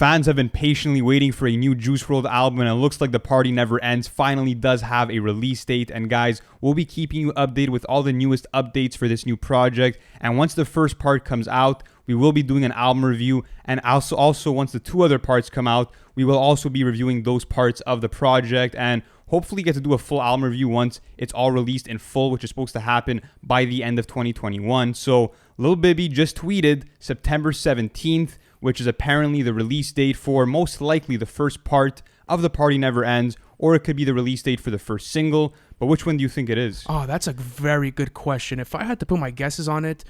Fans have been patiently waiting for a new Juice WRLD album, and it looks like The Party Never Ends finally does have a release date. And guys, we'll be keeping you updated with all the newest updates for this new project. And once the first part comes out, we will be doing an album review. And also once the 2 other parts come out, we will also be reviewing those parts of the project and hopefully get to do a full album review once it's all released in full, which is supposed to happen by the end of 2021. So Lil Bibby just tweeted September 17th, which is apparently the release date for most likely the first part of The Party Never Ends, or it could be the release date for the first single. But which one do you think it is? Oh, that's a very good question. If I had to put my guesses on it,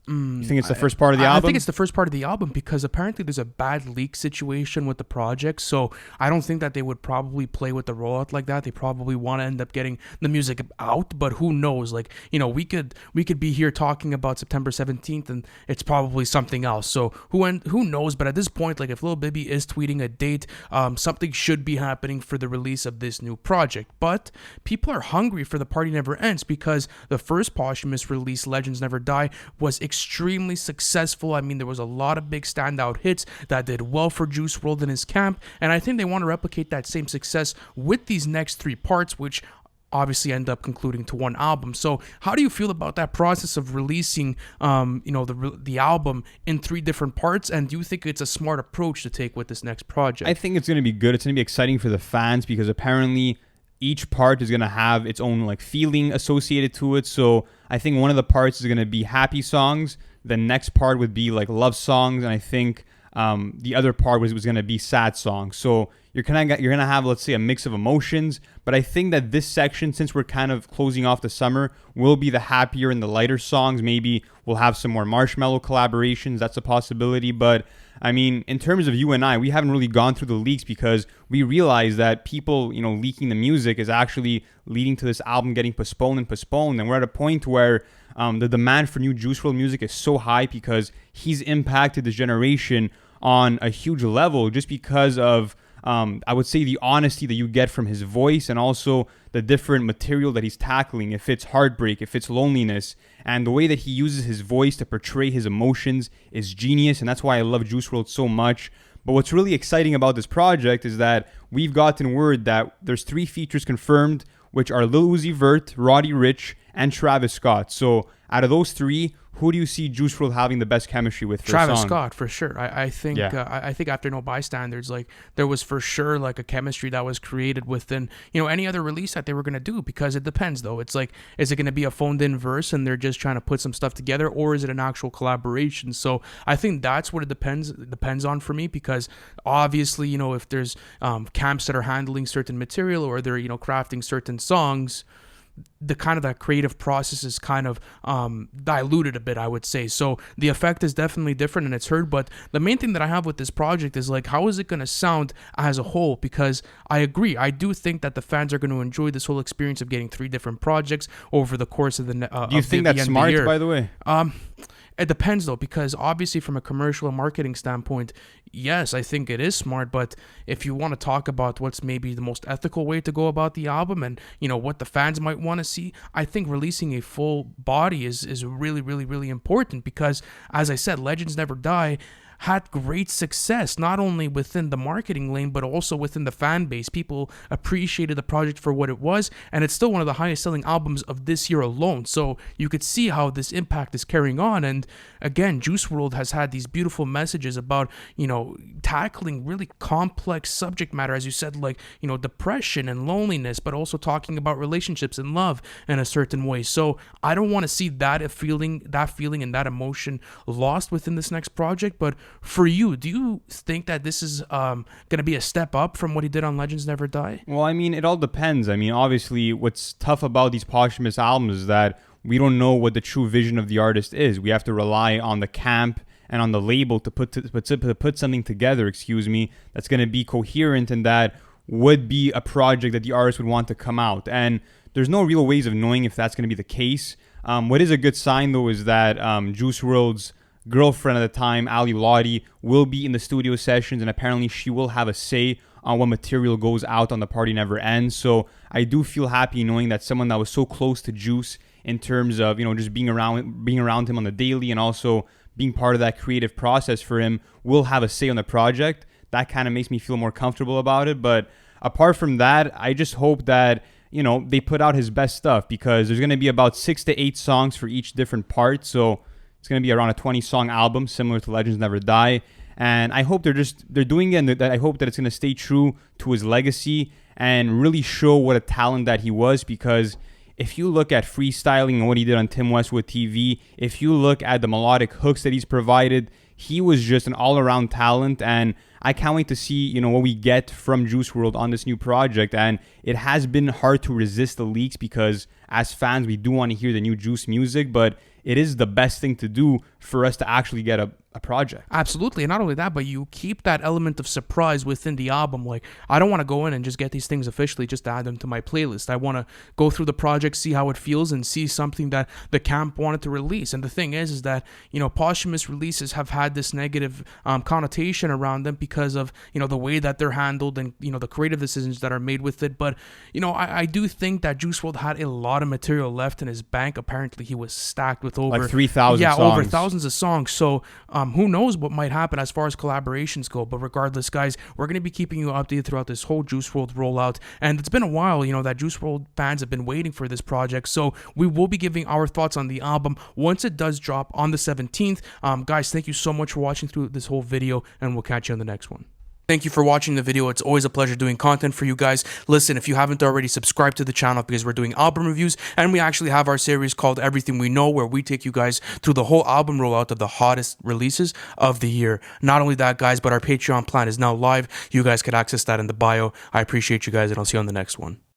you think it's the first part of the album? I think it's the first part of the album because apparently there's a bad leak situation with the project. So I don't think that they would probably play with the rollout like that. They probably want to end up getting the music out, but who knows? Like, you know, we could be here talking about September 17th and it's probably something else. So who knows? But at this point, like if Lil Bibby is tweeting a date, something should be happening for the release of this new project. But people are hungry for The Party Never Ends because the first posthumous release, Legends Never Die, was extremely successful. I mean, there was a lot of big standout hits that did well for Juice WRLD in his camp, and I think they want to replicate that same success with these next 3 parts, which obviously end up concluding to one album. So how do you feel about that process of releasing the album in 3 different parts, and do you think it's a smart approach to take with this next project? I think it's going to be good. It's going to be exciting for the fans because apparently each part is going to have its own like feeling associated to it. So I think one of the parts is going to be happy songs. The next part would be like love songs. And I think the other part was going to be sad songs. So you're going to have, let's say, a mix of emotions. But I think that this section, since we're kind of closing off the summer, will be the happier and the lighter songs. Maybe we'll have some more Marshmello collaborations. That's a possibility. But I mean, in terms of you and I, we haven't really gone through the leaks because we realize that people, you know, leaking the music is actually leading to this album getting postponed. And we're at a point where the demand for new Juice WRLD music is so high because he's impacted this generation on a huge level just because of I would say the honesty that you get from his voice and also the different material that he's tackling. If it's heartbreak, if it's loneliness, and the way that he uses his voice to portray his emotions is genius, and that's why I love Juice WRLD so much. But what's really exciting about this project is that we've gotten word that there's 3 features confirmed, which are Lil Uzi Vert, Roddy Ricch, and Travis Scott. So out of those 3, who do you see Juice WRLD having the best chemistry with for Travis a song? Scott, for sure. I think I think after No Bystanders, like there was for sure like a chemistry that was created within, you know, any other release that they were gonna do, because it depends though. It's like, is it gonna be a phoned in verse and they're just trying to put some stuff together, or is it an actual collaboration? So I think that's what it depends on for me, because obviously, you know, if there's camps that are handling certain material or they're, you know, crafting certain songs, the kind of that creative process is kind of diluted a bit, I would say. So the effect is definitely different and it's heard. But the main thing that I have with this project is like, how is it going to sound as a whole? Because I agree, I do think that the fans are going to enjoy this whole experience of getting 3 different projects over the course of the do you think that's smart, by the way? It depends though, because obviously from a commercial and marketing standpoint, yes, I think it is smart. But if you want to talk about what's maybe the most ethical way to go about the album and, you know, what the fans might want to see, I think releasing a full body is really, really, really important, because as I said, Legends Never Die had great success, not only within the marketing lane, but also within the fan base. People appreciated the project for what it was, and it's still one of the highest selling albums of this year alone. So you could see how this impact is carrying on. And again, Juice WRLD has had these beautiful messages about, you know, tackling really complex subject matter, as you said, like, you know, depression and loneliness, but also talking about relationships and love in a certain way. So I don't want to see that feeling and that emotion lost within this next project. But for you, do you think that this is going to be a step up from what he did on Legends Never Die? Well, I mean, it all depends. I mean, obviously, what's tough about these posthumous albums is that we don't know what the true vision of the artist is. We have to rely on the camp and on the label to put something together, that's going to be coherent and that would be a project that the artist would want to come out. And there's no real ways of knowing if that's going to be the case. What is a good sign, though, is that Juice WRLD's girlfriend at the time, Ali Lottie, will be in the studio sessions, and apparently she will have a say on what material goes out on The Party Never Ends. So I do feel happy knowing that someone that was so close to Juice in terms of, you know, just being around him on the daily and also being part of that creative process for him will have a say on the project. that kind of makes me feel more comfortable about it. But apart from that, I just hope that, you know, they put out his best stuff, because there's going to be about 6 to 8 songs for each different part. So it's going to be around a 20-song album, similar to Legends Never Die. And I hope they're doing it, and that I hope that it's going to stay true to his legacy and really show what a talent that he was. Because if you look at freestyling and what he did on Tim Westwood TV, if you look at the melodic hooks that he's provided, he was just an all-around talent. And I can't wait to see, you know, what we get from Juice WRLD on this new project. And it has been hard to resist the leaks, because as fans, we do want to hear the new Juice music, but it is the best thing to do for us to actually get a project. Absolutely. And not only that, but you keep that element of surprise within the album. Like, I don't want to go in and just get these things officially just to add them to my playlist. I want to go through the project, see how it feels, and see something that the camp wanted to release. And the thing is that, you know, posthumous releases have had this negative connotation around them because of, you know, the way that they're handled and, you know, the creative decisions that are made with it. But, you know, I do think that Juice WRLD had a lot of material left in his bank. Apparently, he was stacked with over like 3,000 songs. Over thousands of songs. So who knows what might happen as far as collaborations go. But regardless, guys, we're going to be keeping you updated throughout this whole Juice WRLD rollout. And it's been a while, you know, that Juice WRLD fans have been waiting for this project. So we will be giving our thoughts on the album once it does drop on the 17th. Guys, thank you so much for watching through this whole video, and we'll catch you on the next one. Thank you for watching the video. It's always a pleasure doing content for you guys. Listen, if you haven't already, subscribe to the channel, because we're doing album reviews, and we actually have our series called Everything We Know, where we take you guys through the whole album rollout of the hottest releases of the year. Not only that, guys, but our Patreon plan is now live. You guys can access that in the bio. I appreciate you guys, and I'll see you on the next one.